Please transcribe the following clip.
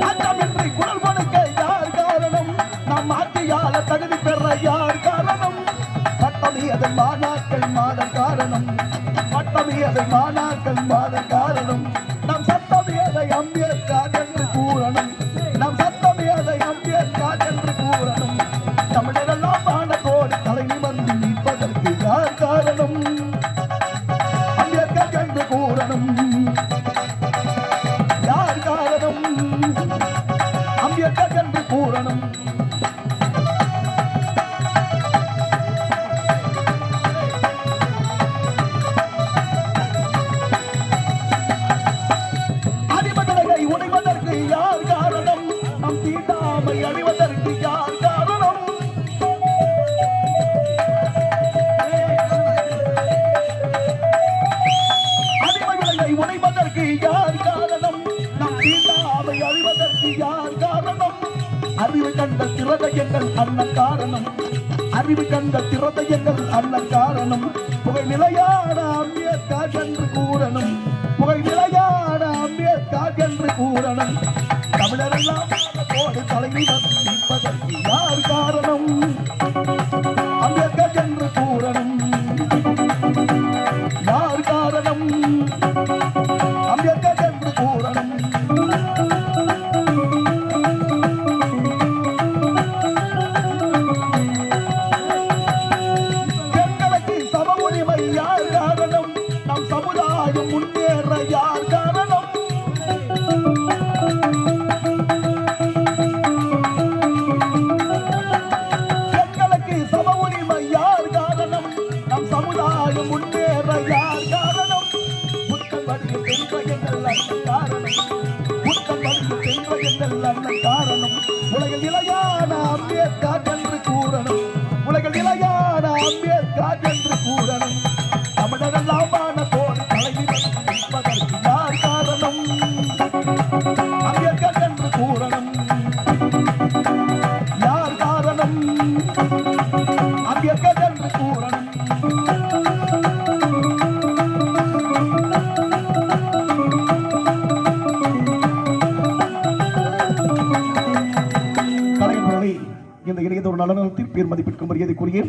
அச்சமின்றி குரல் கொடுக்க யார் காரணம்? நம் ஆட்சியால தகுதி பெற யார் காரணம்? பட்டமியதன் மாணாக்கள் மாத காரணம், பட்டமியதன் மாணாக்கள் மாத காரணம். நம் சட்டமியதை அம்பேத்கர் என்று கூறணும், நம் சட்டமியதை அம்பேத்கர் என்று கூறணும். தமிழரெல்லாம் பாடத்தோடு தலை நிமிர்ந்து நிற்பதற்கு யார் காரணம்? அம்பேத்கர் என்று கூறணும். யார் காரணம்? அம்பேத்கர் என்று கூறணும். அடிமதலை உடைவதற்கு யார் காரணம்? நம் தீண்டாமை அழிவதற்கு யார் காரணம்? அடிமதலை உடைவதற்கு யார் காரணம்? நம் தீண்டாமை அழிவதற்கு யார் காரணம்? அறிவு கண்ட திரதயங்கள் அண்ணன் காரணம், அறிவு கண்ட திரதயங்கள் அண்ணன் காரணம். புகழ் நிலையான அம்பேத்கர் என்று கூறணும், புகழ் நிலையான அம்பேத்கர் என்று கூறணும். தமிழரெல்லாம் கோடு தலைவர் நிற்பதற்கு யார் காரணம்? அம்பேத்கர் என்று கூறணும். யார் காரணம்? அம்பேத்கர் என்று கூறணும். பெண்களுக்கு சம உரிமை யார் காரணம்? நம் சமுதாயம் முன்னேற யார் காரணம்? பெண்களுக்கு சம உரிமை யார் காரணம்? நம் சமுதாயம் முன்னேற யார் காரணம்? புத்தன் வழியில் சென்ற எங்கள் அண்ணன் காரணம், புத்தன் வழியில் சென்ற எங்கள் அண்ணன் காரணம். உலகில் நிலையான அம்பேத்கர் என்று கூறணும், உலகில் நிலையான அம்பேத்கர் என்று கூறணும். தமிழரெல்லாம் வானத்தோடு தலைநிமிர்ந்து நிற்பதற்கு யார் காரணம்? அம்பேத்கர் என்று கூறணும். யார் காரணம்? அம்பேத்கர் என்று கூறணும். கலைஞர்களே, இந்த இணையதொரு நலனத்தில் பேர் மதிப்பிற்கும் மரியாதைக்குரிய